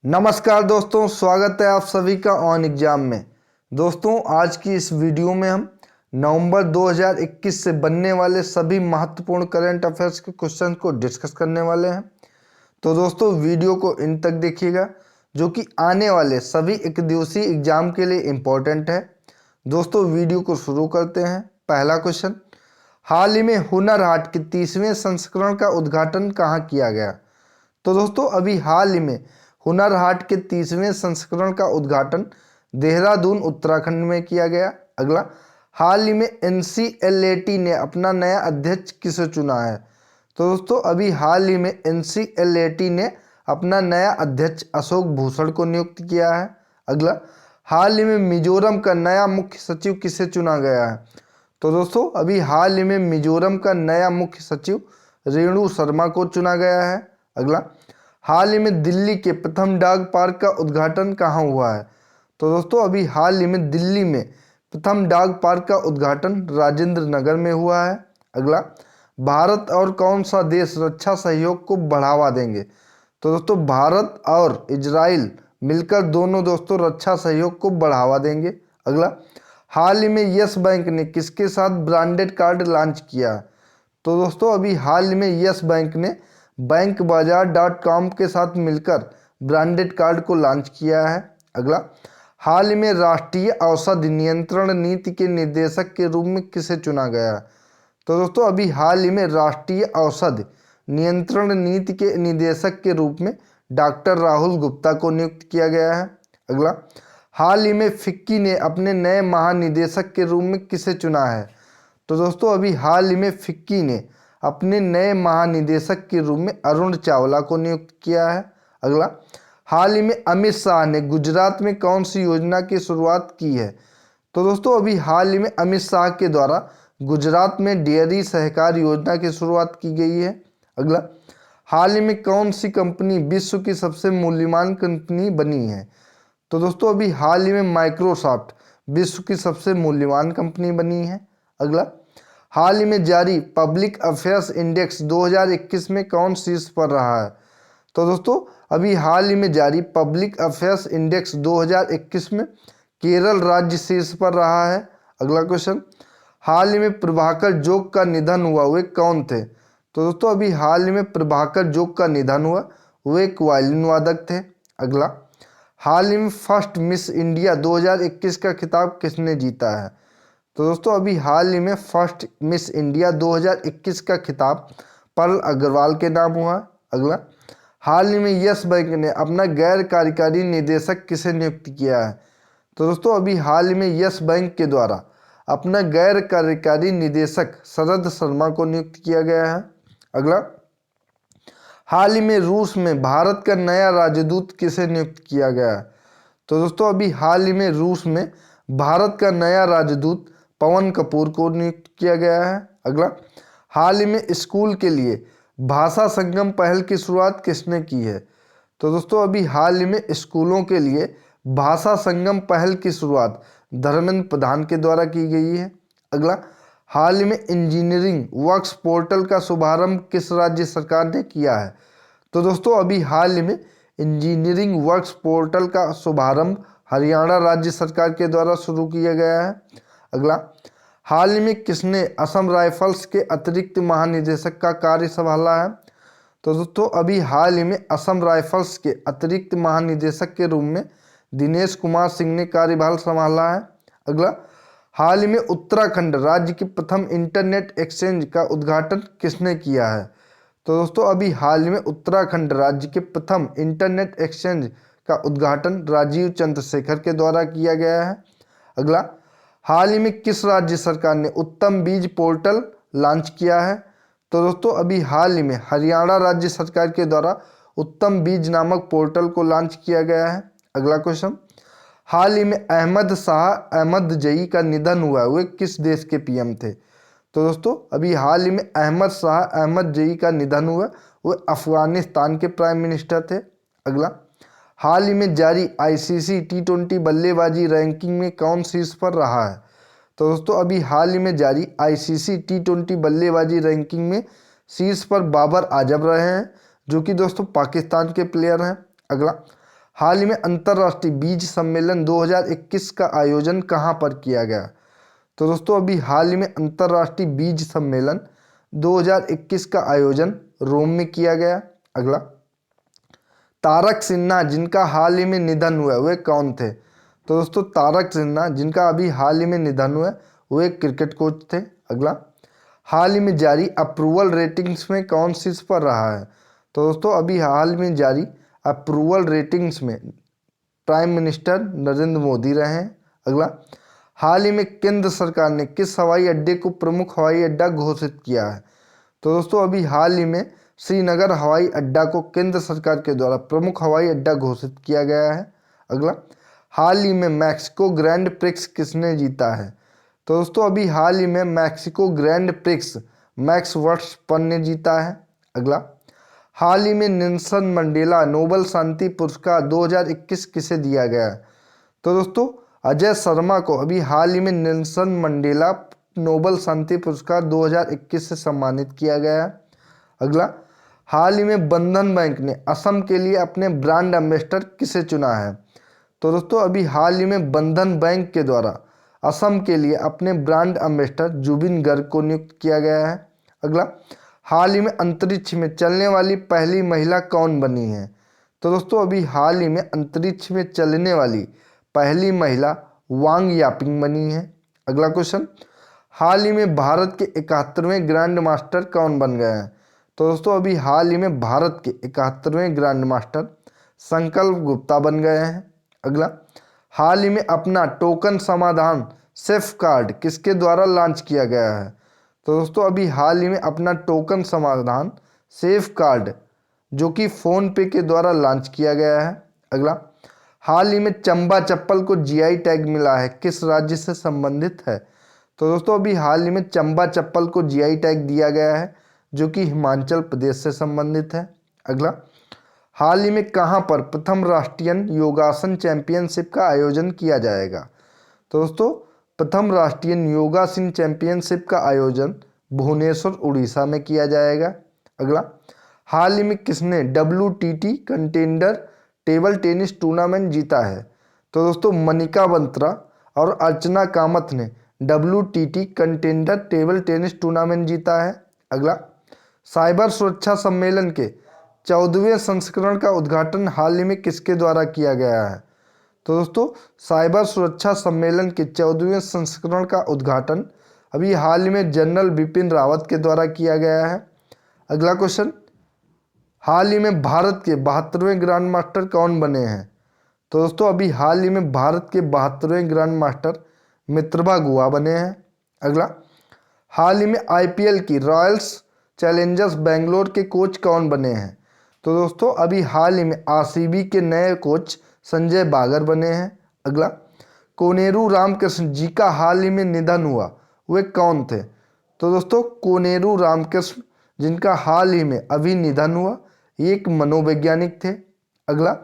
नमस्कार दोस्तों, स्वागत है आप सभी का ऑन एग्जाम में। दोस्तों, आज की इस वीडियो में हम नवंबर 2021 से बनने वाले सभी महत्वपूर्ण करंट अफेयर्स के क्वेश्चन को डिस्कस करने वाले हैं। तो दोस्तों, वीडियो को इन तक देखिएगा, जो कि आने वाले सभी एक दिवसीय एग्जाम के लिए इम्पोर्टेंट है। दोस्तों, वीडियो को शुरू करते हैं। पहला क्वेश्चन, हाल ही में हुनर हाट के 30वें संस्करण का उद्घाटन कहाँ किया गया? तो दोस्तों, अभी हाल ही में हुनर हाट के 30वें संस्करण का उद्घाटन देहरादून उत्तराखंड में किया गया। अगला, हाल ही में NCLAT ने अपना नया अध्यक्ष किसे चुना है? तो दोस्तों, अभी हाल ही में NCLAT ने अपना नया अध्यक्ष अशोक भूषण को नियुक्त किया है। अगला, हाल ही में मिजोरम का नया मुख्य सचिव किसे चुना गया है? तो दोस्तों, अभी हाल ही में मिजोरम का नया मुख्य सचिव रेणु शर्मा को चुना गया है। अगला, हाल ही में दिल्ली के प्रथम डाक पार्क का उद्घाटन कहाँ हुआ है? तो दोस्तों, अभी हाल ही में दिल्ली में प्रथम डाक पार्क का उद्घाटन राजेंद्र नगर में हुआ है। अगला, भारत और कौन सा देश रक्षा सहयोग को बढ़ावा देंगे? तो दोस्तों, भारत और इजराइल मिलकर दोनों दोस्तों रक्षा सहयोग को बढ़ावा देंगे। अगला, हाल ही में यस बैंक ने किसके साथ ब्रांडेड कार्ड लॉन्च किया? तो दोस्तों, अभी हाल ही में यस बैंक ने bankbazaar.com के साथ मिलकर ब्रांडेड कार्ड को लॉन्च किया है। अगला, हाल ही में राष्ट्रीय औषध नियंत्रण नीति के निर्देशक के रूप में किसे चुना गया? तो दोस्तों, अभी हाल ही में राष्ट्रीय औषध नियंत्रण नीति के निदेशक के रूप में डॉक्टर राहुल गुप्ता को नियुक्त किया गया है। अगला, हाल ही में फिक्की ने अपने नए महानिदेशक के रूप में किसे चुना है? तो दोस्तों, अभी हाल ही में फिक्की ने अपने नए महानिदेशक के रूप में अरुण चावला को नियुक्त किया है। अगला, हाल ही में अमित शाह ने गुजरात में कौन सी योजना की शुरुआत की है? तो दोस्तों, अभी हाल ही में अमित शाह के द्वारा गुजरात में डेयरी सहकार योजना की शुरुआत की गई है। अगला, हाल ही में कौन सी कंपनी विश्व की सबसे मूल्यवान कंपनी बनी है? तो दोस्तों, अभी हाल ही में माइक्रोसॉफ्ट विश्व की सबसे मूल्यवान कंपनी बनी है। अगला, हाल ही में जारी पब्लिक अफेयर्स इंडेक्स 2021 में कौन शीर्ष पर रहा है? तो दोस्तों, अभी हाल ही में जारी पब्लिक अफेयर्स इंडेक्स 2021 में केरल राज्य शीर्ष पर रहा है। अगला क्वेश्चन, हाल ही में प्रभाकर जोग का निधन हुआ, वे कौन थे? तो दोस्तों, अभी हाल ही में प्रभाकर जोग का निधन हुआ, वे एक वायलिन वादक थे। अगला, हाल ही में फर्स्ट मिस इंडिया 2021 का खिताब किसने जीता है? तो दोस्तों, अभी हाल ही में फर्स्ट मिस इंडिया 2021 का खिताब पर्ल अग्रवाल के नाम हुआ। अगला, हाल ही में यस बैंक ने अपना गैर कार्यकारी निदेशक किसे नियुक्त किया है? तो दोस्तों, अभी हाल ही में यस बैंक के द्वारा अपना गैर कार्यकारी निदेशक शरद शर्मा को नियुक्त किया गया है। अगला, हाल ही में रूस में भारत का नया राजदूत किसे नियुक्त किया गया है? तो दोस्तों, अभी हाल ही में रूस में भारत का नया राजदूत पवन कपूर को नियुक्त किया गया है। अगला, हाल ही में स्कूल के लिए भाषा संगम पहल की शुरुआत किसने की है? तो दोस्तों, अभी हाल ही में स्कूलों के लिए भाषा संगम पहल की शुरुआत धर्मेंद्र प्रधान के द्वारा की गई है। अगला, हाल ही में इंजीनियरिंग वर्क्स पोर्टल का शुभारंभ किस राज्य सरकार ने किया है? तो दोस्तों, अभी हाल ही में इंजीनियरिंग वर्क्स पोर्टल का शुभारंभ हरियाणा राज्य सरकार के द्वारा शुरू किया गया है। अगला, हाल ही में किसने असम राइफल्स के अतिरिक्त महानिदेशक का कार्य संभाला है? तो दोस्तों, अभी हाल ही में असम राइफल्स के अतिरिक्त महानिदेशक के रूप में दिनेश कुमार सिंह ने कार्यभार संभाला है। अगला, हाल ही में उत्तराखंड राज्य के प्रथम इंटरनेट एक्सचेंज का उद्घाटन किसने किया है? तो दोस्तों, अभी हाल ही में उत्तराखंड राज्य के प्रथम इंटरनेट एक्सचेंज का उद्घाटन राजीव चंद्रशेखर के द्वारा किया गया है। अगला, हाल ही में किस राज्य सरकार ने उत्तम बीज पोर्टल लॉन्च किया है? तो दोस्तों, अभी हाल ही में हरियाणा राज्य सरकार के द्वारा उत्तम बीज नामक पोर्टल को लॉन्च किया गया है। अगला क्वेश्चन, हाल ही में अहमद शाह अहमदजई का निधन हुआ, वे किस देश के पीएम थे? तो दोस्तों, अभी हाल ही में अहमद शाह अहमदजई का निधन हुआ, वे अफगानिस्तान के प्राइम मिनिस्टर थे। अगला, हाल ही में जारी ICC T20 बल्लेबाजी रैंकिंग में कौन शीर्ष पर रहा है? तो दोस्तों, अभी हाल ही में जारी ICC T20 बल्लेबाजी रैंकिंग में शीर्ष पर बाबर आजम रहे हैं, जो कि दोस्तों पाकिस्तान के प्लेयर हैं। अगला, हाल ही में अंतर्राष्ट्रीय बीज सम्मेलन 2021 का आयोजन कहाँ पर किया गया? तो दोस्तों अभी हाल ही में अंतर्राष्ट्रीय बीज सम्मेलन 2021 का आयोजन रोम में किया गया। अगला, तारक सिन्हा जिनका हाल ही में निधन हुआ वे कौन थे? तो दोस्तों तारक सिन्हा जिनका अभी हाल ही में निधन हुआ वो एक क्रिकेट कोच थे। अगला, हाल ही में जारी अप्रूवल रेटिंग्स में कौन शीर्ष पर रहा है? तो दोस्तों अभी हाल में जारी अप्रूवल रेटिंग्स में प्राइम मिनिस्टर नरेंद्र मोदी रहे हैं। अगला, हाल ही में केंद्र सरकार ने किस हवाई अड्डे को प्रमुख हवाई अड्डा घोषित किया है? तो दोस्तों अभी हाल ही में श्रीनगर हवाई अड्डा को केंद्र सरकार के द्वारा प्रमुख हवाई अड्डा घोषित किया गया है। अगला, हाल ही में मैक्सिको ग्रैंड प्रिक्स किसने जीता है? तो दोस्तों अभी हाल ही में Mexico grand prix max Verstappen ने जीता है। अगला, हाल ही में नेल्सन मंडेला नोबेल शांति पुरस्कार 2021 किसे दिया गया है? तो दोस्तों अजय शर्मा को अभी हाल ही में नेल्सन मंडेला नोबेल शांति पुरस्कार 2021 से सम्मानित किया गया है। अगला, हाल ही में बंधन बैंक ने असम के लिए अपने ब्रांड एम्बेसडर किसे चुना है? तो दोस्तों अभी हाल ही में बंधन बैंक के द्वारा असम के लिए अपने ब्रांड एम्बेसडर जुबिन गर्ग को नियुक्त किया गया है। अगला, हाल ही में अंतरिक्ष में चलने वाली पहली महिला कौन बनी है? तो दोस्तों अभी हाल ही में अंतरिक्ष में चलने वाली पहली महिला वांग यापिंग बनी है। अगला क्वेश्चन, हाल ही में भारत के 71वें ग्रैंड मास्टर कौन बन गए हैं? तो दोस्तों अभी हाल ही में भारत के 71वें ग्रैंड मास्टर संकल्प गुप्ता बन गए हैं। अगला, हाल ही में अपना टोकन समाधान सेफ कार्ड किसके द्वारा लॉन्च किया गया है? तो दोस्तों अभी हाल ही में अपना टोकन समाधान सेफ कार्ड जो कि फ़ोन पे के द्वारा लॉन्च किया गया है। अगला, हाल ही में चंबा चप्पल को जीआई टैग मिला है, किस राज्य से संबंधित है? तो दोस्तों अभी हाल ही में चंबा चप्पल को जीआई टैग दिया गया है जो कि हिमाचल प्रदेश से संबंधित है। अगला, हाल ही में कहाँ पर प्रथम राष्ट्रीय योगासन चैंपियनशिप का आयोजन किया जाएगा? तो दोस्तों प्रथम राष्ट्रीय योगासन चैंपियनशिप का आयोजन भुवनेश्वर उड़ीसा में किया जाएगा। अगला, हाल ही में किसने WTT contender table tennis tournament जीता है? तो दोस्तों मनिका बंत्रा और अर्चना कामत ने WTT contender table tennis tournament जीता है। अगला, साइबर सुरक्षा सम्मेलन के 14वें संस्करण का उद्घाटन हाल ही में किसके द्वारा किया गया है? तो दोस्तों साइबर सुरक्षा सम्मेलन के 14वें संस्करण का उद्घाटन अभी हाल ही में जनरल बिपिन रावत के द्वारा किया गया है। अगला क्वेश्चन, हाल ही में भारत के 72वें ग्रैंड मास्टर कौन बने हैं? तो दोस्तों अभी हाल ही में भारत के 72वें ग्रैंड मास्टर मित्रभा गुहा बने हैं। अगला, हाल ही में IPL की रॉयल्स चैलेंजर्स बेंगलोर के कोच कौन बने हैं? तो दोस्तों अभी हाल ही में RCB के नए कोच संजय बागर बने हैं। अगला, कोनेरू रामकृष्ण जी का हाल ही में निधन हुआ वे कौन थे? तो दोस्तों कोनेरू रामकृष्ण जिनका हाल ही में अभी निधन हुआ ये एक मनोवैज्ञानिक थे। अगला,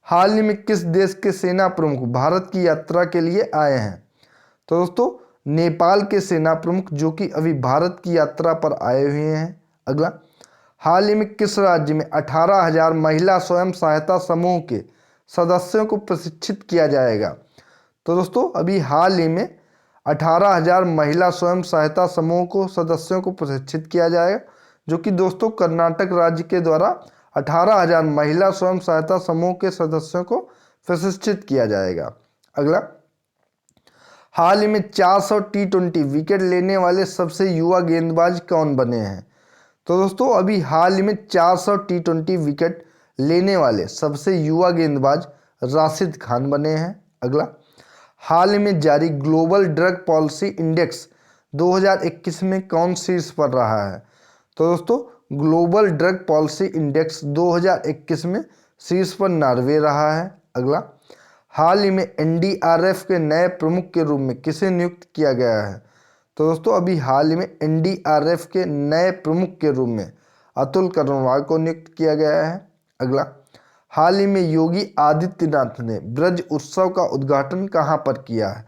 हाल ही में किस देश के सेना प्रमुख भारत की यात्रा के लिए आए हैं? तो दोस्तों नेपाल के सेना प्रमुख जो कि अभी भारत की यात्रा पर आए हुए हैं। अगला, हाल ही में किस राज्य में 18,000 महिला स्वयं सहायता समूह के सदस्यों को प्रशिक्षित किया जाएगा? तो दोस्तों अभी हाल ही में 18,000 महिला स्वयं सहायता समूह को सदस्यों को प्रशिक्षित किया जाएगा जो कि दोस्तों कर्नाटक राज्य के द्वारा 18,000 महिला स्वयं सहायता समूह के सदस्यों को प्रशिक्षित किया जाएगा। अगला, हाल ही में 400 T20 विकेट लेने वाले सबसे युवा गेंदबाज कौन बने हैं? तो दोस्तों अभी हाल ही में 400 T20 विकेट लेने वाले सबसे युवा गेंदबाज राशिद खान बने हैं। अगला, हाल ही में जारी ग्लोबल ड्रग पॉलिसी इंडेक्स 2021 में कौन शीर्ष पर रहा है? तो दोस्तों ग्लोबल ड्रग पॉलिसी इंडेक्स 2021 में शीर्ष पर नॉर्वे रहा है। अगला, हाल ही में NDRF के नए प्रमुख के रूप में किसे नियुक्त किया गया है? तो दोस्तों अभी हाल ही में NDRF के नए प्रमुख के रूप में अतुल कर्णवाल को नियुक्त किया गया है। अगला, हाल ही में योगी आदित्यनाथ ने ब्रज उत्सव का उद्घाटन कहाँ पर किया है?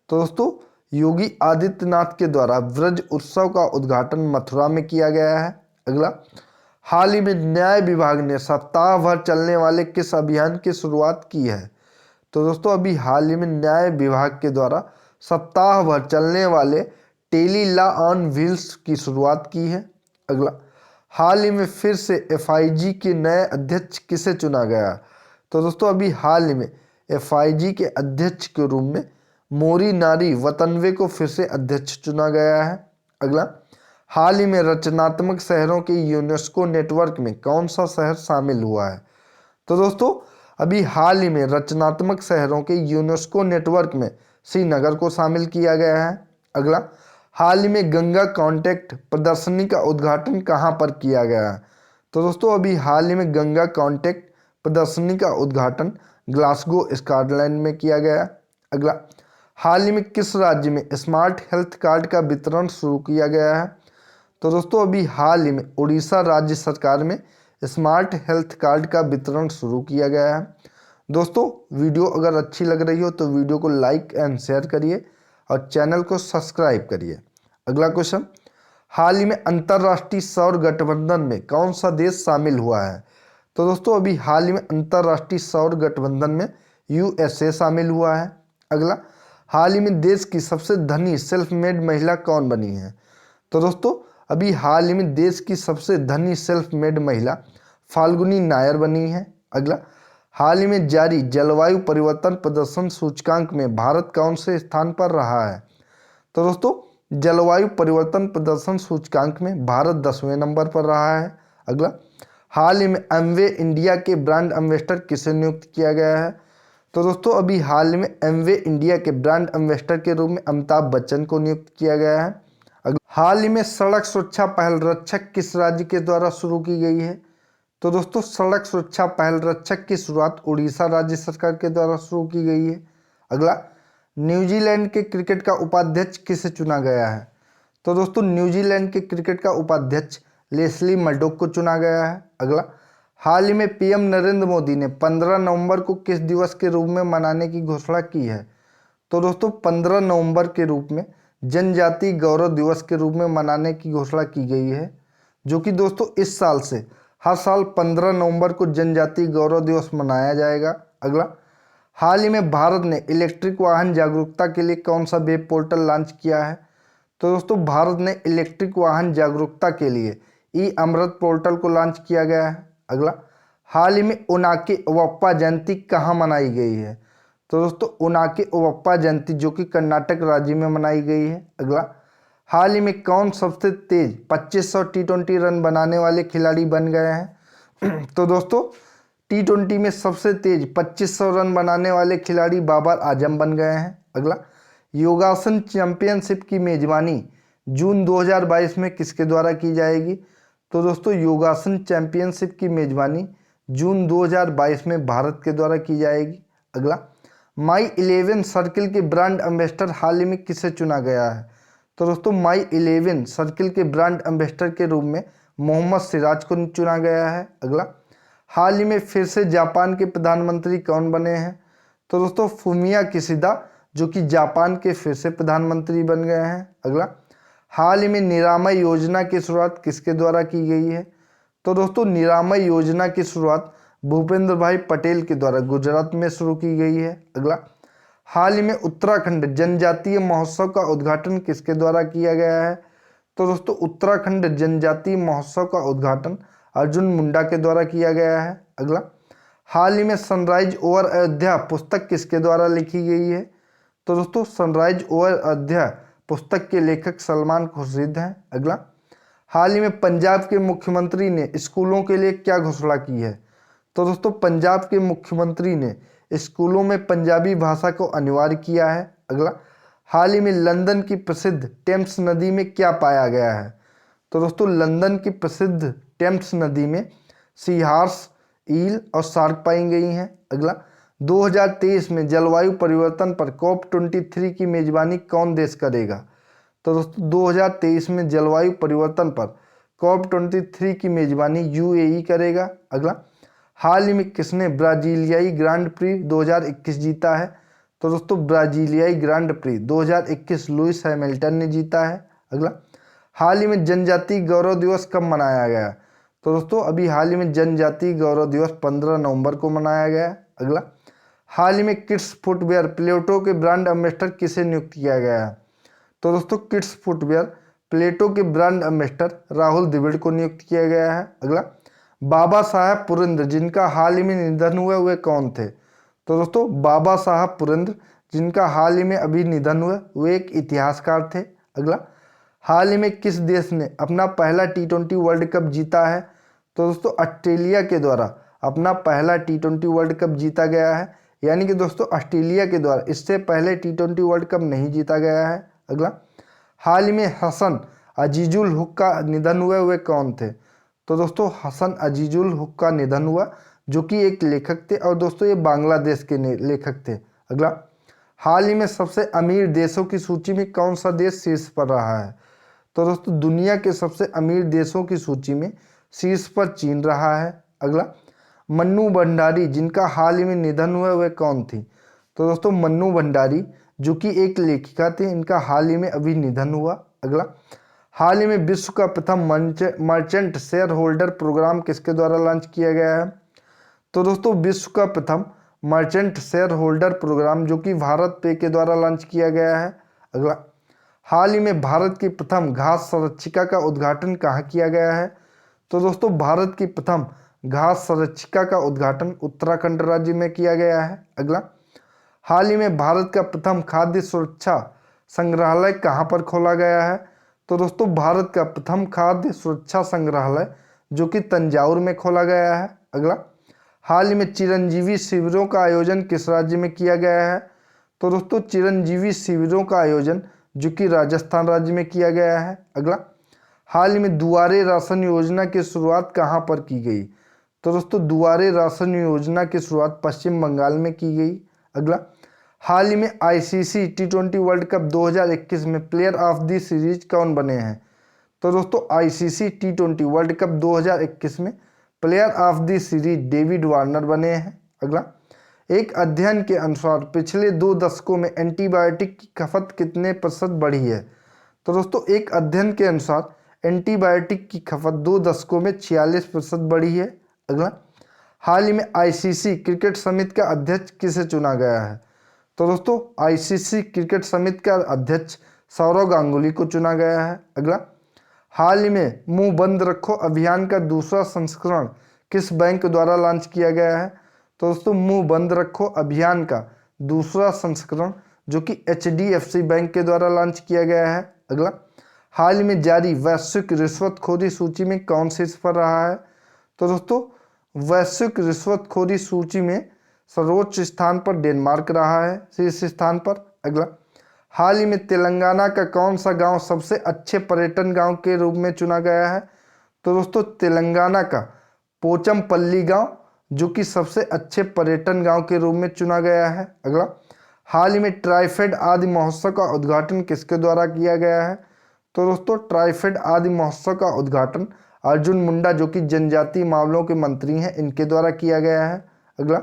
तो दोस्तों योगी आदित्यनाथ के द्वारा ब्रज उत्सव का उद्घाटन मथुरा में किया गया है। अगला, हाल ही में न्याय विभाग ने सप्ताह भर चलने वाले किस अभियान की शुरुआत की है? तो दोस्तों अभी हाल ही में न्याय विभाग के द्वारा सप्ताह भर चलने वाले टेली लॉ ऑन व्हील्स की शुरुआत की है। अगला, हाल ही में फिर से एफआईजी के नए अध्यक्ष किसे चुना गया? तो दोस्तों अभी हाल ही में एफआईजी के अध्यक्ष के रूप में मोरी नारी वतनवे को फिर से अध्यक्ष चुना गया है। अगला, हाल ही में रचनात्मक शहरों के यूनेस्को नेटवर्क में कौन सा शहर शामिल हुआ है? तो दोस्तों अभी हाल ही में रचनात्मक शहरों के यूनेस्को नेटवर्क में श्रीनगर को शामिल किया गया है। अगला, हाल ही में गंगा कॉन्टेक्ट प्रदर्शनी का उद्घाटन कहाँ पर किया गया है? तो दोस्तों अभी हाल ही में गंगा कॉन्टेक्ट प्रदर्शनी का उद्घाटन ग्लासगो स्कॉटलैंड में किया गया। अगला, हाल ही में किस राज्य में स्मार्ट हेल्थ कार्ड का वितरण शुरू किया गया है? तो दोस्तों अभी हाल ही में उड़ीसा राज्य सरकार में स्मार्ट हेल्थ कार्ड का वितरण शुरू किया गया है। दोस्तों वीडियो अगर अच्छी लग रही हो तो वीडियो को लाइक एंड शेयर करिए और चैनल को सब्सक्राइब करिए। अगला क्वेश्चन, हाल ही में अंतर्राष्ट्रीय सौर गठबंधन में कौन सा देश शामिल हुआ है? तो दोस्तों अभी हाल ही में अंतर्राष्ट्रीय सौर गठबंधन में यूएसए शामिल हुआ है। अगला, हाल ही में देश की सबसे धनी सेल्फ मेड महिला कौन बनी है? तो दोस्तों अभी हाल ही में देश की सबसे धनी सेल्फ मेड महिला फाल्गुनी नायर बनी है। अगला, हाल ही में जारी जलवायु परिवर्तन प्रदर्शन सूचकांक में भारत कौन से स्थान पर रहा है? तो दोस्तों जलवायु परिवर्तन प्रदर्शन सूचकांक में भारत 10वें नंबर पर रहा है। अगला, हाल ही में एमवे इंडिया के ब्रांड एम्बेसडर किसे नियुक्त किया गया है? तो दोस्तों अभी हाल में एमवे इंडिया के ब्रांड एम्बेसडर के रूप में अमिताभ बच्चन को नियुक्त किया गया है। हाल ही में सड़क सुरक्षा पहल रक्षक किस राज्य के द्वारा शुरू की गई है? तो दोस्तों सड़क सुरक्षा पहल रक्षक की शुरुआत उड़ीसा राज्य सरकार के द्वारा शुरू की गई है। अगला, न्यूजीलैंड के क्रिकेट का उपाध्यक्ष किसे चुना गया है? तो दोस्तों न्यूजीलैंड के क्रिकेट का उपाध्यक्ष लेस्ली मर्डोक को चुना गया है। अगला, हाल ही में पीएम नरेंद्र मोदी ने 15 नवंबर को किस दिवस के रूप में मनाने की घोषणा की है? तो दोस्तों 15 नवंबर के रूप में जनजातीय गौरव दिवस के रूप में मनाने की घोषणा की गई है, जो कि दोस्तों इस साल से हर साल 15 नवंबर को जनजातीय गौरव दिवस मनाया जाएगा। अगला, हाल ही में भारत ने इलेक्ट्रिक वाहन जागरूकता के लिए कौन सा वेब पोर्टल लॉन्च किया है? तो दोस्तों भारत ने इलेक्ट्रिक वाहन जागरूकता के लिए ई अमृत पोर्टल को लॉन्च किया गया है। अगला, हाल ही में ओनाके ओवप्पा जयंती कहाँ मनाई गई है? तो दोस्तों ओनाके ओवप्पा जयंती जो कि कर्नाटक राज्य में मनाई गई है। अगला, हाल ही में कौन सबसे तेज 2500 टी20 रन बनाने वाले खिलाड़ी बन गए हैं? तो दोस्तों टी20 में सबसे तेज 2500 रन बनाने वाले खिलाड़ी बाबर आजम बन गए हैं। अगला, योगासन चैंपियनशिप की मेजबानी जून 2022 में किसके द्वारा की जाएगी? तो दोस्तों योगासन चैंपियनशिप की मेजबानी जून 2022 में भारत के द्वारा की जाएगी। अगला, माई 11 सर्किल के ब्रांड एम्बेसडर हाल ही में किसे चुना गया है? तो दोस्तों माई 11 सर्किल के ब्रांड एम्बेसडर के रूप में मोहम्मद सिराज को चुना गया है। अगला, हाल ही में फिर से जापान के प्रधानमंत्री कौन बने हैं? तो दोस्तों फुमिया किशिदा जो कि जापान के फिर से प्रधानमंत्री बन गए हैं। अगला, हाल ही में निरामय योजना की शुरुआत किसके द्वारा की गई है? तो दोस्तों निरामय योजना की शुरुआत भूपेंद्र भाई पटेल के द्वारा गुजरात में शुरू की गई है। अगला, हाल ही में उत्तराखंड जनजातीय महोत्सव का उद्घाटन किसके द्वारा किया गया है? तो दोस्तों उत्तराखंड जनजातीय महोत्सव का उद्घाटन अर्जुन मुंडा के द्वारा किया गया है। अगला, हाल ही में सनराइज ओवर अयोध्या पुस्तक किसके द्वारा लिखी गई है? तो दोस्तों सनराइज ओवर अयोध्या पुस्तक के लेखक सलमान खुर्शीद हैं। अगला, हाल ही में पंजाब के मुख्यमंत्री ने स्कूलों के लिए क्या घोषणा की है? तो दोस्तों पंजाब के मुख्यमंत्री ने स्कूलों में पंजाबी भाषा को अनिवार्य किया है। अगला, हाल ही में लंदन की प्रसिद्ध टेम्स नदी में क्या पाया गया है? तो दोस्तों लंदन की प्रसिद्ध टेम्स नदी में सी हॉर्स, ईल और शार्क पाई गई हैं। अगला, 2023 में जलवायु परिवर्तन पर COP23 की मेजबानी कौन देश करेगा? तो दोस्तों 2023 में जलवायु परिवर्तन पर COP23 की मेजबानी यूएई करेगा। अगला, हाल ही में किसने ब्राजीलियाई ग्रांड प्री 2021 जीता है? तो दोस्तों ब्राजीलियाई ग्रांड प्री 2021 लुइस हैमिल्टन ने जीता है। अगला, हाल ही में जनजातीय गौरव दिवस कब मनाया गया? तो दोस्तों अभी हाल ही में जनजातीय गौरव दिवस 15 नवंबर को मनाया गया है। अगला, हाल ही में किड्स फुटवेयर प्लेटो के ब्रांड एम्बेसडर किसे नियुक्त किया गया है? तो दोस्तों किड्स फुटवेयर प्लेटो के ब्रांड एम्बेसडर राहुल द्रविड़ को नियुक्त किया गया है। अगला, बाबा साहब पुरंदर जिनका हाल ही में निधन हुआ वे कौन थे? तो दोस्तों बाबा साहब पुरंदर जिनका हाल ही में अभी निधन हुआ वे एक इतिहासकार थे। अगला, हाल ही में किस देश ने अपना पहला T20 वर्ल्ड कप जीता है? तो दोस्तों ऑस्ट्रेलिया के द्वारा अपना पहला T20 वर्ल्ड कप जीता गया है, यानी कि दोस्तों ऑस्ट्रेलिया के द्वारा इससे पहले T20 वर्ल्ड कप नहीं जीता गया है। अगला, हाल ही में हसन अजीजुल हुक का निधन हुआ वे कौन थे? तो दोस्तों हसन अजीजुल हुक का निधन हुआ जो कि एक लेखक थे और दोस्तों ये बांग्लादेश के लेखक थे। अगला, हाल ही में सबसे अमीर देशों की सूची में कौन सा देश शीर्ष पर रहा है? तो दोस्तों दुनिया के सबसे अमीर देशों की सूची में शीर्ष पर चीन रहा है। अगला, मन्नू भंडारी जिनका हाल ही में निधन हुआ वे कौन थी? तो दोस्तों मन्नू भंडारी जो कि एक लेखिका थी, इनका हाल ही में अभी निधन हुआ। अगला, हाल ही में विश्व का प्रथम मर्चेंट शेयर होल्डर प्रोग्राम किसके द्वारा लॉन्च किया गया है? तो दोस्तों विश्व का प्रथम मर्चेंट शेयर होल्डर प्रोग्राम जो कि भारत पे के द्वारा लॉन्च किया गया है। अगला, हाल ही में भारत की प्रथम घास संरक्षिका का उद्घाटन कहाँ किया गया है? तो दोस्तों भारत की प्रथम घास संरक्षिका का उद्घाटन उत्तराखंड राज्य में किया गया है। अगला, हाल ही में भारत का प्रथम खाद्य सुरक्षा संग्रहालय कहाँ पर खोला गया है? तो दोस्तों भारत का प्रथम खाद्य सुरक्षा संग्रहालय जो कि तंजावुर में खोला गया है। अगला, हाल ही में चिरंजीवी शिविरों का आयोजन किस राज्य में किया गया है? तो दोस्तों चिरंजीवी शिविरों का आयोजन जो कि राजस्थान राज्य में किया गया है। अगला, हाल ही में दुआरे राशन योजना की शुरुआत कहाँ पर की गई? तो दोस्तों दुआरे राशन योजना की शुरुआत पश्चिम बंगाल में की गई। अगला, हाल ही में ICC T20 वर्ल्ड कप 2021 में प्लेयर ऑफ द सीरीज कौन बने हैं? तो दोस्तों ICC T20 वर्ल्ड कप 2021 में player of the series David Warner बने हैं। अगला, एक अध्ययन के अनुसार पिछले 2 दशकों में एंटीबायोटिक की खपत कितने प्रतिशत बढ़ी है? तो दोस्तों एक अध्ययन के अनुसार एंटीबायोटिक की खपत 2 दशकों में 46% बढ़ी है। अगला, हाल ही में ICC क्रिकेट समिति का अध्यक्ष किसे चुना गया है? तो दोस्तों ICC क्रिकेट समिति का अध्यक्ष सौरव गांगुली को चुना गया है। अगला, हाल ही में मुंह बंद रखो अभियान का दूसरा संस्करण किस बैंक द्वारा लॉन्च किया गया है? तो दोस्तों मुंह बंद रखो अभियान का दूसरा संस्करण जो कि HDFC बैंक के द्वारा लॉन्च किया गया है। अगला, हाल ही में जारी वैश्विक रिश्वतखोरी सूची में कौन शीर्ष पर रहा है? तो दोस्तों वैश्विक रिश्वतखोरी सूची में सर्वोच्च स्थान पर डेनमार्क रहा है, शीर्ष स्थान पर। अगला, हाल ही में तेलंगाना का कौन सा गांव सबसे अच्छे पर्यटन गांव के रूप में चुना गया है? तो दोस्तों तेलंगाना का पोचमपल्ली गांव जो कि सबसे अच्छे पर्यटन गांव के रूप में चुना गया है। अगला, हाल ही में ट्राइफेड आदि महोत्सव का उद्घाटन किसके द्वारा किया गया है? तो दोस्तों ट्राइफेड आदि महोत्सव का उद्घाटन अर्जुन मुंडा जो कि जनजातीय मामलों के मंत्री हैं इनके द्वारा किया गया है। अगला,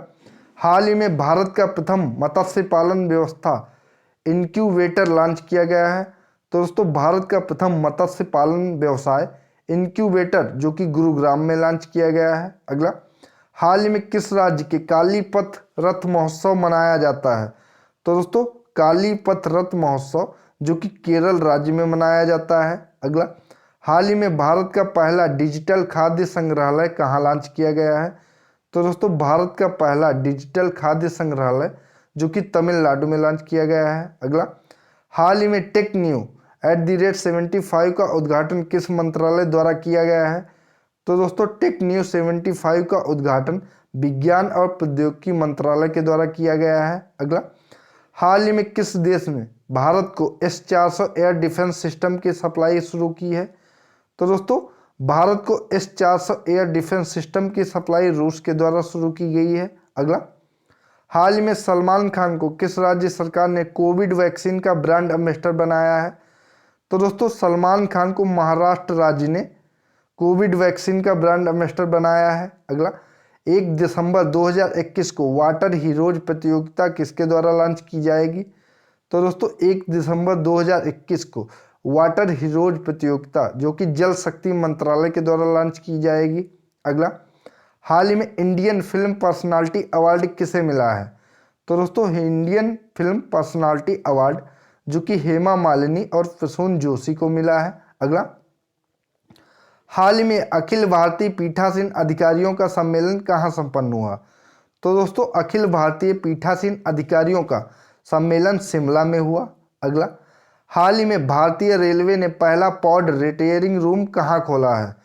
हाल ही में भारत का प्रथम मत्स्य पालन व्यवस्था इनक्यूबेटर लॉन्च किया गया है। तो दोस्तों भारत का प्रथम मत्स्य पालन व्यवसाय इनक्यूबेटर जो कि गुरुग्राम में लॉन्च किया गया है। अगला, हाल ही में किस राज्य के कालीपथ रथ महोत्सव मनाया जाता है? तो दोस्तों कालीपथ रथ महोत्सव जो कि केरल राज्य में मनाया जाता है। अगला, हाल ही में भारत का पहला डिजिटल खाद्य संग्रहालय कहाँ लॉन्च किया गया है? तो दोस्तों भारत का पहला डिजिटल खाद्य संग्रहालय जो कि तमिलनाडु में लॉन्च किया गया है। अगला, हाल ही में TechNew@75 का उद्घाटन किस मंत्रालय द्वारा किया गया है? तो दोस्तों TechNew75 का उद्घाटन विज्ञान और प्रौद्योगिकी मंत्रालय के द्वारा किया गया है। अगला, हाल ही में किस देश ने भारत को S-400 एयर डिफेंस सिस्टम की सप्लाई शुरू की है? तो दोस्तों भारत को S-400 एयर डिफेंस सिस्टम की सप्लाई रूस के द्वारा शुरू की गई है। अगला, हाल ही में सलमान खान को किस राज्य सरकार ने कोविड वैक्सीन का ब्रांड एम्बेसडर बनाया है? तो दोस्तों सलमान खान को महाराष्ट्र राज्य ने कोविड वैक्सीन का ब्रांड एम्बेसडर बनाया है। अगला, 1 दिसंबर 2021 को वाटर हीरोज प्रतियोगिता किसके द्वारा लॉन्च की जाएगी? तो दोस्तों 1 दिसंबर 2021 को वाटर हीरोज प्रतियोगिता जो कि जल शक्ति मंत्रालय के द्वारा लॉन्च की जाएगी। अगला, हाल ही में इंडियन फिल्म पर्सनालिटी अवार्ड किसे मिला है? तो दोस्तों इंडियन फिल्म पर्सनालिटी अवार्ड जो कि हेमा मालिनी और प्रसून जोशी को मिला है। अगला, हाल ही में अखिल भारतीय पीठासीन अधिकारियों का सम्मेलन कहाँ संपन्न हुआ? तो दोस्तों अखिल भारतीय पीठासीन अधिकारियों का सम्मेलन शिमला में हुआ। अगला, हाल ही में भारतीय रेलवे ने पहला पॉड रिटेयरिंग रूम कहाँ खोला है?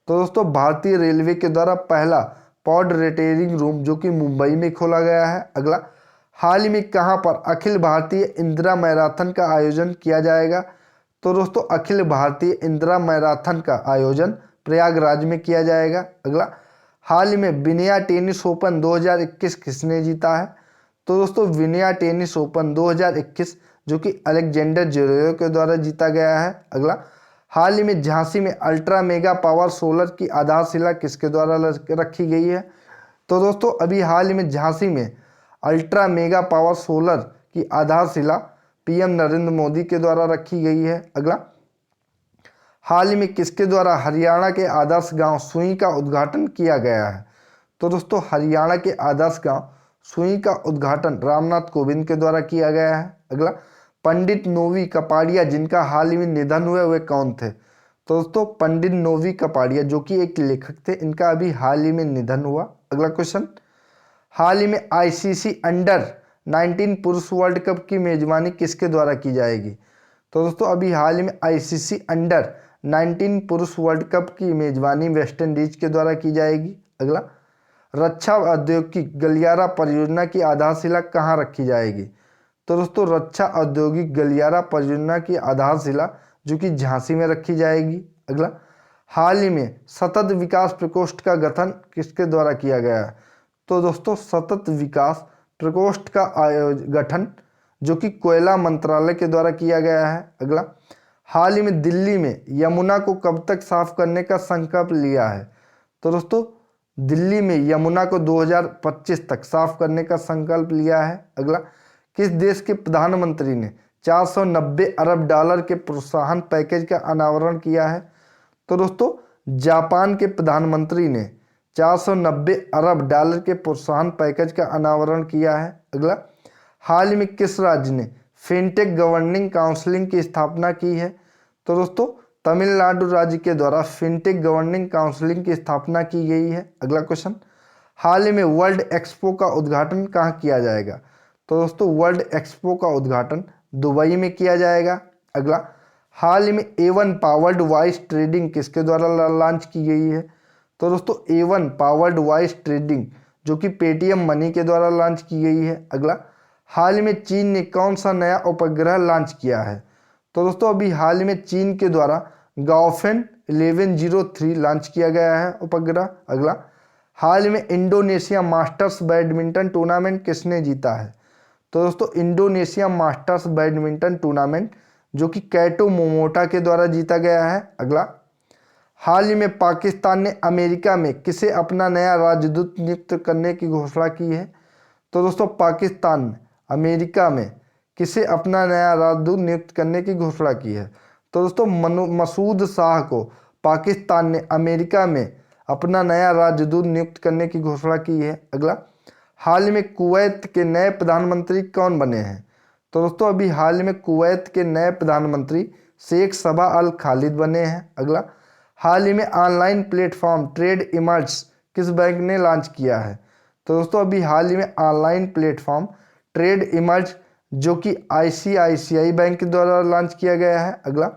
तो दोस्तों भारतीय रेलवे के द्वारा पहला पॉड रिटेयरिंग रूम जो कि मुंबई में खोला गया है। अगला, हाल ही में कहाँ पर अखिल भारतीय इंदिरा मैराथन का आयोजन किया जाएगा? तो दोस्तों अखिल भारतीय इंदिरा मैराथन का आयोजन प्रयागराज में किया जाएगा। अगला, हाल ही में विनया टेनिस ओपन 2021 किसने जीता है? तो दोस्तों विनया टेनिस ओपन 2021 जो कि अलेक्जेंडर ज्वेरेव के द्वारा जीता गया है। अगला, हाल ही में झांसी में अल्ट्रा मेगा पावर सोलर की आधारशिला किसके द्वारा रखी गई है? तो दोस्तों अभी हाल ही में झांसी में अल्ट्रा मेगा पावर सोलर की आधारशिला पीएम नरेंद्र मोदी के द्वारा रखी गई है। अगला, हाल ही में किसके द्वारा हरियाणा के आदर्श गांव सुई का उद्घाटन किया गया है? तो दोस्तों हरियाणा के आदर्श गांव सुई का उद्घाटन रामनाथ कोविंद के द्वारा किया गया है। अगला, पंडित नोवी कपाड़िया जिनका हाल ही में निधन हुआ वे कौन थे? तो दोस्तों पंडित नोवी कपाड़िया जो कि एक लेखक थे, इनका अभी हाल ही में निधन हुआ। अगला क्वेश्चन, हाल ही में आईसीसी अंडर 19 पुरुष वर्ल्ड कप की मेजबानी किसके द्वारा की जाएगी? तो दोस्तों अभी हाल ही में आईसीसी अंडर 19 पुरुष वर्ल्ड कप की मेजबानी वेस्ट इंडीज के द्वारा की जाएगी। अगला, रक्षा औद्योगिक गलियारा परियोजना की आधारशिला कहाँ रखी जाएगी? तो दोस्तों रक्षा औद्योगिक गलियारा परियोजना की आधारशिला जो कि झांसी में रखी जाएगी। अगला, हाल ही में सतत विकास प्रकोष्ठ का गठन किसके द्वारा किया गया है? तो दोस्तों सतत विकास प्रकोष्ठ का गठन जो कि कोयला मंत्रालय के द्वारा किया गया है। अगला, हाल ही में दिल्ली में यमुना को कब तक साफ करने का संकल्प लिया है? तो दोस्तों दिल्ली में यमुना को 2025 तक साफ करने का संकल्प लिया है। अगला, किस देश के प्रधानमंत्री ने 490 अरब डॉलर के प्रोत्साहन पैकेज का अनावरण किया है? तो दोस्तों जापान के प्रधानमंत्री ने 490 अरब डॉलर के प्रोत्साहन पैकेज का अनावरण किया है। अगला, हाल ही में किस राज्य ने फिनटेक गवर्निंग काउंसिलिंग की स्थापना की है? तो दोस्तों तमिलनाडु राज्य के द्वारा फिनटेक गवर्निंग काउंसिलिंग की स्थापना की गई है। अगला क्वेश्चन, हाल ही में वर्ल्ड एक्सपो का उद्घाटन कहाँ किया जाएगा? तो दोस्तों वर्ल्ड एक्सपो का उद्घाटन दुबई में किया जाएगा। अगला, हाल ही में A1 पावर्ड वॉइस ट्रेडिंग किसके द्वारा लॉन्च की गई है? तो दोस्तों A1 पावर्ड वॉइस ट्रेडिंग जो कि पेटीएम मनी के द्वारा लॉन्च की गई है। अगला, हाल ही में चीन ने कौन सा नया उपग्रह लॉन्च किया है? तो दोस्तों अभी हाल ही में चीन के द्वारा गाओफेन 1103 लॉन्च किया गया है उपग्रह। अगला, हाल ही में इंडोनेशिया मास्टर्स बैडमिंटन टूर्नामेंट किसने जीता है? तो दोस्तों इंडोनेशिया मास्टर्स बैडमिंटन टूर्नामेंट जो कि कैटो मोमोटा के द्वारा जीता गया है। अगला, हाल ही में पाकिस्तान ने अमेरिका में किसे अपना नया राजदूत नियुक्त करने की घोषणा की है? तो दोस्तों पाकिस्तान ने अमेरिका में किसे अपना नया राजदूत नियुक्त करने की घोषणा की है? तो दोस्तों मसूद शाह को पाकिस्तान ने अमेरिका में अपना नया राजदूत नियुक्त करने की घोषणा की है। अगला, हाल ही में कुवैत के नए प्रधानमंत्री कौन बने हैं? तो दोस्तों अभी हाल ही में कुवैत के नए प्रधानमंत्री शेख सबा अल खालिद बने हैं। अगला, हाल ही में ऑनलाइन प्लेटफॉर्म ट्रेड इमर्ज किस बैंक ने लॉन्च किया है? तो दोस्तों अभी हाल ही में ऑनलाइन प्लेटफॉर्म ट्रेड इमर्ज जो कि आईसीआईसीआई बैंक के द्वारा लॉन्च किया गया है। अगला,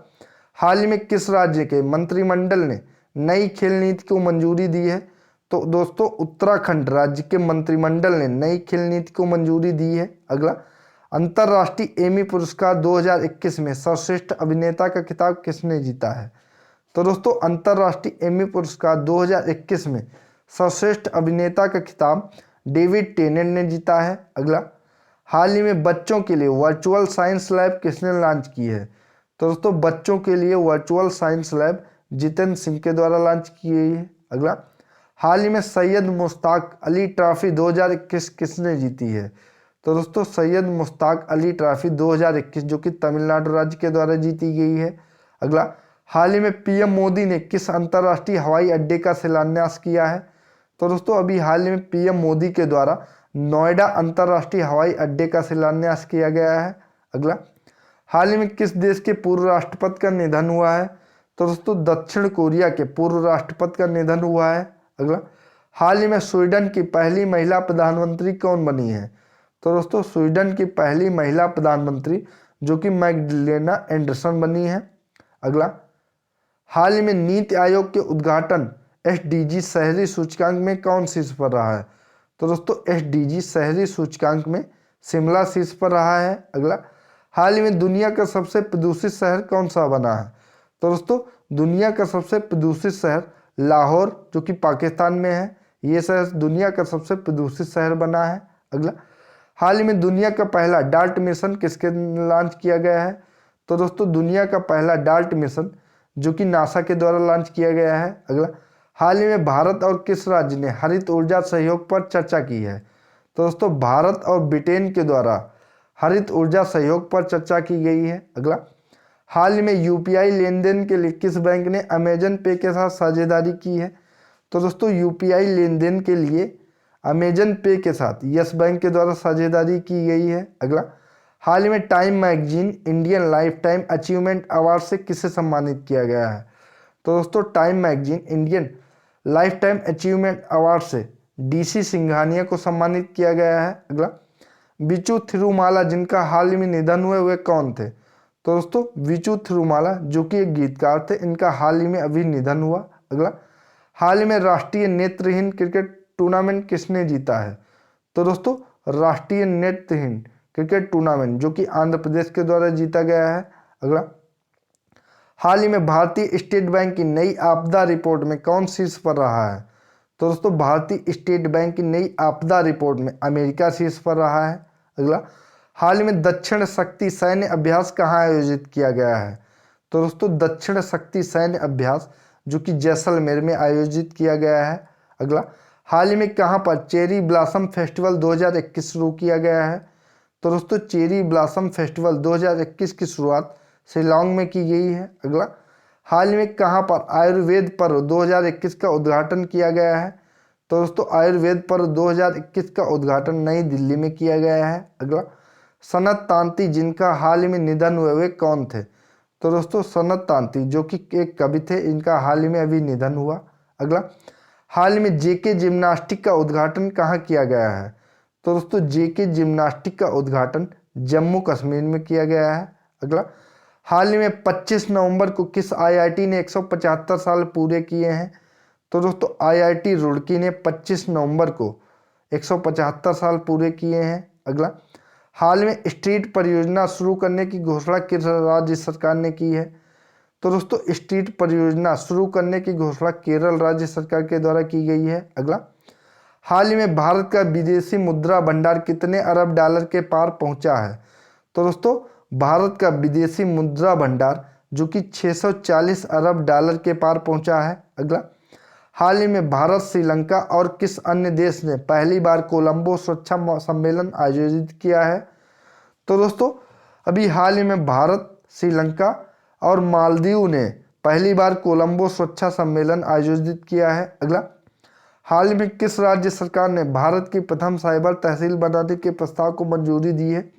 हाल ही में किस राज्य के मंत्रिमंडल ने नई खेल नीति को मंजूरी दी है? तो दोस्तों उत्तराखंड राज्य के मंत्रिमंडल ने नई खेल नीति को मंजूरी दी है। अगला, अंतर्राष्ट्रीय एमी पुरस्कार 2021 में सर्वश्रेष्ठ अभिनेता का खिताब किसने जीता है? तो दोस्तों अंतर्राष्ट्रीय एमी पुरस्कार 2021 में सर्वश्रेष्ठ अभिनेता का खिताब डेविड टेनेंट ने जीता है। अगला, हाल ही में बच्चों के लिए वर्चुअल साइंस लैब किसने लॉन्च की है? तो दोस्तों बच्चों के लिए virtual science lab Jitendra Singh के द्वारा लॉन्च की गई है। अगला, हाल ही में सैयद मुश्ताक अली ट्रॉफी 2021 किसने जीती है? तो दोस्तों सैयद मुश्ताक अली ट्रॉफी 2021 जो कि तमिलनाडु राज्य के द्वारा जीती गई है। अगला, हाल ही में पीएम मोदी ने किस अंतर्राष्ट्रीय हवाई अड्डे का शिलान्यास किया है? तो दोस्तों अभी हाल ही में पीएम मोदी के द्वारा नोएडा अंतर्राष्ट्रीय हवाई अड्डे का शिलान्यास किया गया है। अगला, हाल ही में किस देश के पूर्व राष्ट्रपति का निधन हुआ है? तो दोस्तों दक्षिण कोरिया के पूर्व राष्ट्रपति का निधन हुआ है। अगला, हाल ही में स्वीडन की पहली महिला प्रधानमंत्री कौन बनी है? तो दोस्तों स्वीडन की पहली महिला प्रधानमंत्री जो कि मैग्डलेना एंडरसन बनी है। अगला, हाल ही में नीति आयोग के उद्घाटन एसडीजी शहरी सूचकांक में कौन शीर्ष पर रहा है? तो दोस्तों एसडीजी शहरी सूचकांक में शिमला शीर्ष पर रहा है। अगला, हाल ही में दुनिया का सबसे प्रदूषित शहर कौन सा बना है? तो दोस्तों दुनिया का सबसे प्रदूषित शहर लाहौर जो कि पाकिस्तान में है, ये शहर दुनिया का सबसे प्रदूषित शहर बना है। अगला, हाल ही में दुनिया का पहला डार्ट मिशन किसके लॉन्च किया गया है? तो दोस्तों दुनिया का पहला डार्ट मिशन जो कि नासा के द्वारा लॉन्च किया गया है। अगला, हाल ही में भारत और किस राज्य ने हरित ऊर्जा सहयोग पर चर्चा की है? तो दोस्तों भारत और ब्रिटेन के द्वारा हरित ऊर्जा सहयोग पर चर्चा की गई है। अगला, हाल ही में यूपीआई लेन देन के लिए किस बैंक ने अमेजन पे के साथ साझेदारी की है? तो दोस्तों यूपीआई लेन देन के लिए अमेजन पे के साथ यस बैंक के द्वारा साझेदारी की गई है। अगला, हाल ही में time magazine Indian life time achievement award से किसे सम्मानित किया गया है? तो दोस्तों time magazine Indian life time achievement award से डीसी सिंघानिया को सम्मानित किया गया है। अगला, विचू थिरुमाला जिनका हाल ही में निधन हुए वे कौन थे? तो दोस्तों विचू थिरुमाला जो कि एक गीतकार थे, इनका हाल ही में अभी निधन हुआ। अगला, हाल ही में राष्ट्रीय नेत्रहीन क्रिकेट टूर्नामेंट किसने जीता है? तो दोस्तों राष्ट्रीय नेत्रहीन क्रिकेट टूर्नामेंट जो कि आंध्र प्रदेश के द्वारा जीता गया है। अगला, हाल ही में भारतीय स्टेट बैंक की नई आपदा रिपोर्ट में कौन शीर्ष पर रहा है? तो दोस्तों भारतीय स्टेट बैंक की नई आपदा रिपोर्ट में अमेरिका शीर्ष पर रहा है। अगला, हाल ही में दक्षिण शक्ति सैन्य अभ्यास कहाँ आयोजित किया गया है? तो दोस्तों दक्षिण शक्ति सैन्य अभ्यास जो कि जैसलमेर में आयोजित किया गया है। अगला, हाल ही में कहाँ पर चेरी ब्लॉसम फेस्टिवल 2021 शुरू किया गया है? तो दोस्तों चेरी ब्लॉसम फेस्टिवल 2021 की शुरुआत शिलांग में की गई है। अगला, हाल ही में कहाँ पर आयुर्वेद पर्व 2021 का उद्घाटन किया गया है? तो दोस्तों आयुर्वेद पर्व 2021 का उद्घाटन नई दिल्ली में किया गया है। अगला, सनत तांती जिनका हाल ही में निधन हुए वे कौन थे? तो दोस्तों सनत तांती जो कि एक कवि थे, इनका हाल ही में अभी निधन हुआ। अगला, हाल ही में जेके जिम्नास्टिक का उद्घाटन कहाँ किया गया है? तो दोस्तों जेके जिम्नास्टिक का उद्घाटन जम्मू कश्मीर में किया गया है। अगला, हाल ही में 25 नवंबर को किस आईआईटी ने 175 साल पूरे किए हैं? तो दोस्तों आईआईटी रुड़की ने 25 नवंबर को 175 साल पूरे किए हैं। अगला, हाल में स्ट्रीट परियोजना शुरू करने की घोषणा किस राज्य सरकार ने की है? तो दोस्तों स्ट्रीट परियोजना शुरू करने की घोषणा केरल राज्य सरकार के द्वारा की गई है। अगला, हाल ही में भारत का विदेशी मुद्रा भंडार कितने अरब डॉलर के पार पहुंचा है? तो दोस्तों भारत का विदेशी मुद्रा भंडार जो कि 640 अरब डॉलर के पार पहुंचा है। अगला, हाल ही में भारत श्रीलंका और किस अन्य देश ने पहली बार कोलंबो सुरक्षा सम्मेलन आयोजित किया है? तो दोस्तों अभी हाल ही में भारत श्रीलंका और मालदीव ने पहली बार कोलंबो सुरक्षा सम्मेलन आयोजित किया है। अगला, हाल ही में किस राज्य सरकार ने भारत की प्रथम साइबर तहसील बनाने के प्रस्ताव को मंजूरी दी है?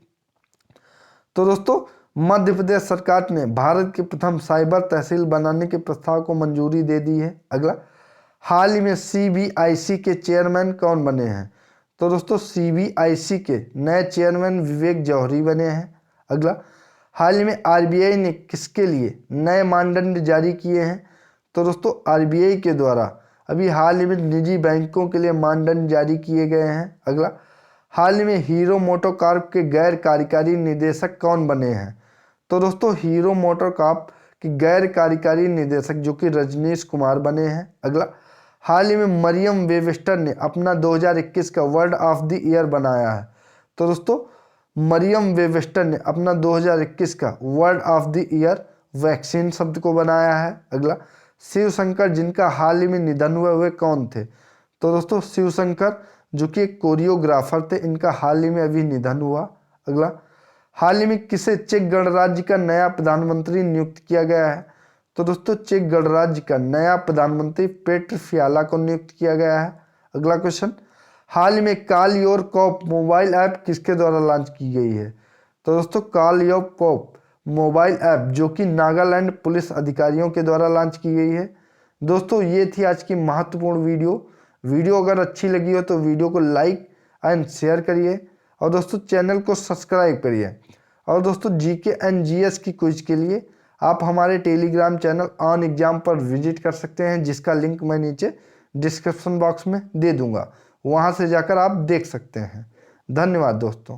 तो दोस्तों मध्य प्रदेश सरकार ने भारत की प्रथम साइबर तहसील बनाने के प्रस्ताव को मंजूरी दे दी है। अगला, हाल ही में सीबीआईसी के चेयरमैन कौन बने हैं? तो दोस्तों सीबीआईसी के नए चेयरमैन विवेक जौहरी बने हैं। अगला, हाल ही में आरबीआई ने किसके लिए नए मानदंड जारी किए हैं? तो दोस्तों आरबीआई के द्वारा अभी हाल ही में निजी बैंकों के लिए मानदंड जारी किए गए हैं। अगला, हाल ही में हीरो मोटोकॉर्प के गैर कार्यकारी निदेशक कौन बने हैं? तो दोस्तों हीरो मोटोकॉर्प के गैर कार्यकारी निदेशक जो कि रजनीश कुमार बने हैं। अगला, हाल ही में मरियम वेबस्टर ने अपना 2021 का वर्ड ऑफ द ईयर बनाया है। तो दोस्तों मरियम वेबस्टर ने अपना 2021 का word of the year vaccine शब्द को बनाया है। अगला, शिवशंकर जिनका हाल ही में निधन हुए वे कौन थे? तो दोस्तों शिवशंकर जो कि एक कोरियोग्राफर थे, इनका हाल ही में अभी निधन हुआ। अगला, हाल ही में किसे चेक गणराज्य का नया प्रधानमंत्री नियुक्त किया गया है? तो दोस्तों चेक गणराज्य का नया प्रधानमंत्री पेट्र फियाला को नियुक्त किया गया है। अगला क्वेश्चन, हाल ही में call your cop mobile app किसके द्वारा लॉन्च की गई है? तो दोस्तों call your cop mobile app जो कि नागालैंड पुलिस अधिकारियों के द्वारा लॉन्च की गई है। दोस्तों ये थी आज की महत्वपूर्ण वीडियो अगर अच्छी लगी हो तो वीडियो को लाइक एंड शेयर करिए और दोस्तों चैनल को सब्सक्राइब करिए। और दोस्तों जीके एंड जीएस की क्विज के लिए आप हमारे टेलीग्राम चैनल ऑन एग्जाम पर विजिट कर सकते हैं, जिसका लिंक मैं नीचे डिस्क्रिप्शन बॉक्स में दे दूंगा, वहां से जाकर आप देख सकते हैं। धन्यवाद दोस्तों।